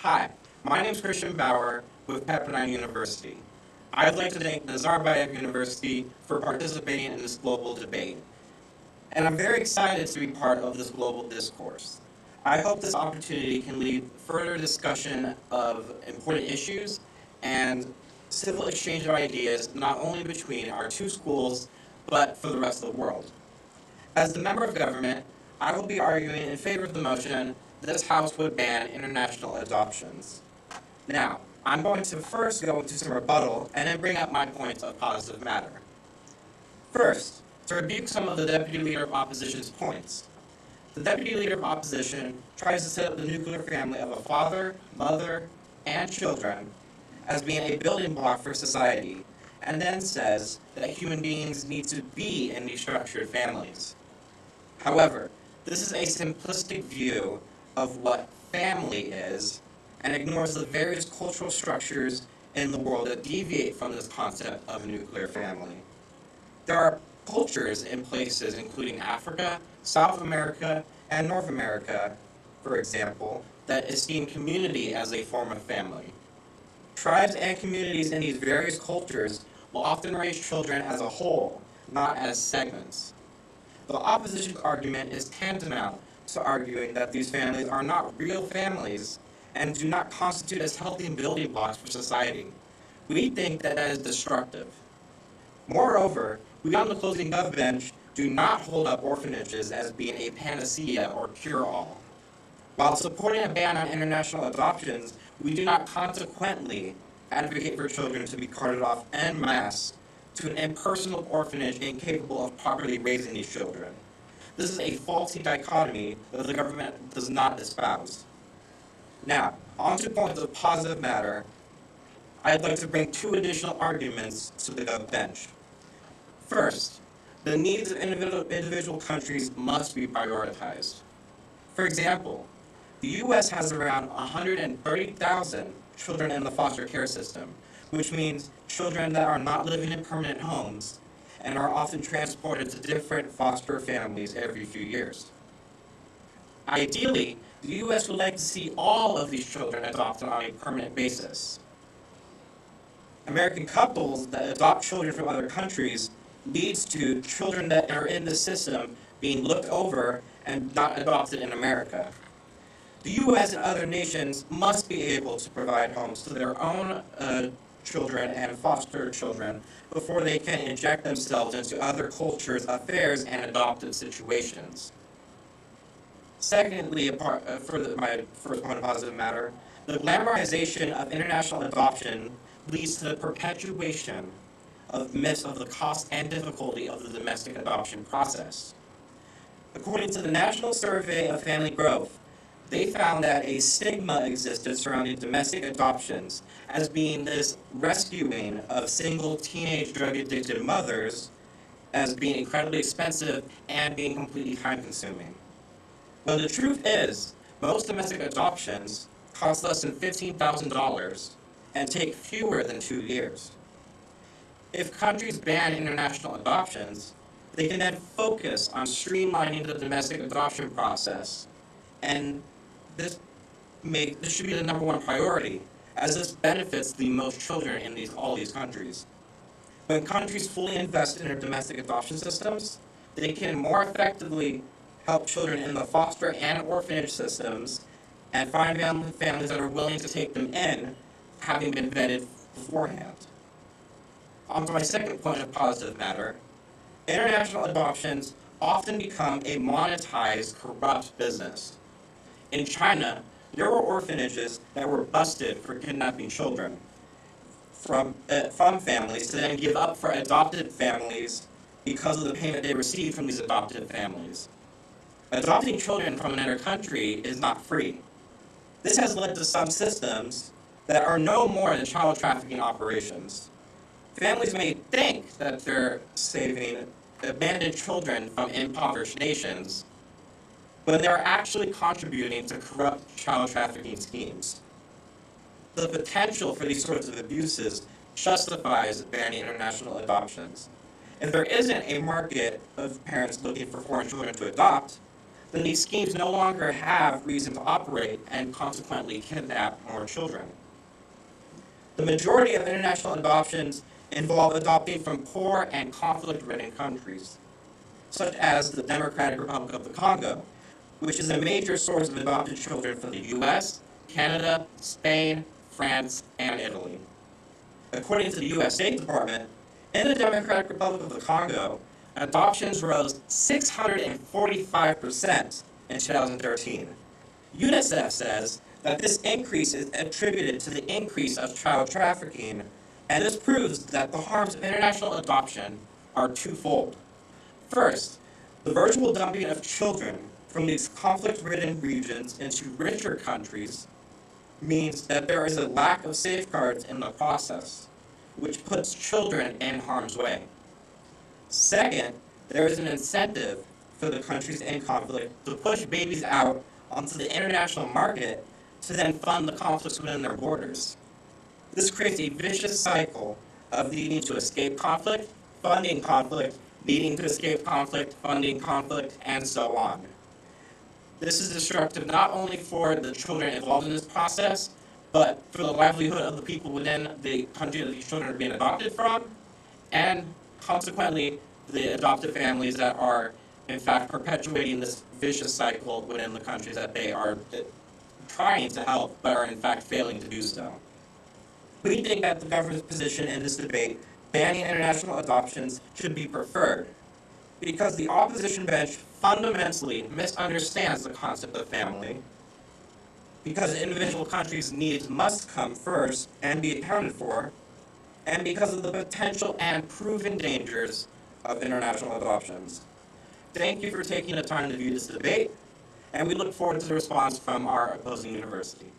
Hi, my name is Christian Bauer with Pepperdine University. I'd like to thank Nazarbeyev University for participating in this global debate. And I'm very excited to be part of this global discourse. I hope this opportunity can lead further discussion of important issues and civil exchange of ideas, not only between our two schools, but for the rest of the world. As the member of government, I will be arguing in favor of the motion that this House would ban international adoptions. Now, I'm going to first go into some rebuttal and then bring up my points of positive matter. First, to rebuke some of the Deputy Leader of Opposition's points. The Deputy Leader of Opposition tries to set up the nuclear family of a father, mother, and children as being a building block for society, and then says that human beings need to be in these structured families. However, this is a simplistic view of what family is and ignores the various cultural structures in the world that deviate from this concept of a nuclear family. There are cultures in places including Africa, South America, and North America, for example, that esteem community as a form of family. Tribes and communities in these various cultures will often raise children as a whole, not as segments. The opposition's argument is tantamount to arguing that these families are not real families and do not constitute as healthy building blocks for society. We think that that is destructive. Moreover, we on the closing gov bench do not hold up orphanages as being a panacea or cure-all. While supporting a ban on international adoptions, we do not consequently advocate for children to be carted off en masse to an impersonal orphanage incapable of properly raising these children. This is a faulty dichotomy that the government does not espouse. Now, on to points of positive matter, I'd like to bring two additional arguments to the gov bench. First, the needs of individual countries must be prioritized. For example, the U.S. has around 130,000 children in the foster care system, which means children that are not living in permanent homes and are often transported to different foster families every few years. Ideally, the U.S. would like to see all of these children adopted on a permanent basis. American couples that adopt children from other countries leads to children that are in the system being looked over and not adopted in America. The U.S. and other nations must be able to provide homes to their own children and foster children before they can inject themselves into other cultures' affairs and adoptive situations. Secondly, my first point of positive matter, the glamorization of international adoption leads to the perpetuation of myths of the cost and difficulty of the domestic adoption process. According to the National Survey of Family Growth, they found that a stigma existed surrounding domestic adoptions as being this rescuing of single teenage drug-addicted mothers as being incredibly expensive and being completely time-consuming. Well, the truth is, most domestic adoptions cost less than $15,000 and take fewer than 2 years. If countries ban international adoptions, they can then focus on streamlining the domestic adoption process, and this should be the number one priority, as this benefits the most children in all these countries. When countries fully invest in their domestic adoption systems, they can more effectively help children in the foster and orphanage systems and find families that are willing to take them in, having been vetted beforehand. On to my second point of positive matter, international adoptions often become a monetized, corrupt business. In China, there were orphanages that were busted for kidnapping children from families to then give up for adopted families because of the payment they received from these adopted families. Adopting children from another country is not free. This has led to some systems that are no more than child trafficking operations. Families may think that they're saving abandoned children from impoverished nations, but they are actually contributing to corrupt child trafficking schemes. The potential for these sorts of abuses justifies banning international adoptions. If there isn't a market of parents looking for foreign children to adopt, then these schemes no longer have reason to operate and consequently kidnap more children. The majority of international adoptions involve adopting from poor and conflict-ridden countries, such as the Democratic Republic of the Congo, which is a major source of adopted children for the US, Canada, Spain, France, and Italy. According to the US State Department, in the Democratic Republic of the Congo, adoptions rose 645% in 2013. UNICEF says that this increase is attributed to the increase of child trafficking, and this proves that the harms of international adoption are twofold. First, the virtual dumping of children from these conflict-ridden regions into richer countries means that there is a lack of safeguards in the process, which puts children in harm's way. Second, there is an incentive for the countries in conflict to push babies out onto the international market to then fund the conflicts within their borders. This creates a vicious cycle of needing to escape conflict, funding conflict, needing to escape conflict, funding conflict, and so on. This is destructive not only for the children involved in this process, but for the livelihood of the people within the country that these children are being adopted from, and consequently, the adoptive families that are, in fact, perpetuating this vicious cycle within the countries that they are trying to help, but are in fact failing to do so. We think that the government's position in this debate, banning international adoptions, should be preferred, because the opposition bench fundamentally misunderstands the concept of family, because individual countries' needs must come first and be accounted for, and because of the potential and proven dangers of international adoptions. Thank you for taking the time to view this debate, and we look forward to the response from our opposing university.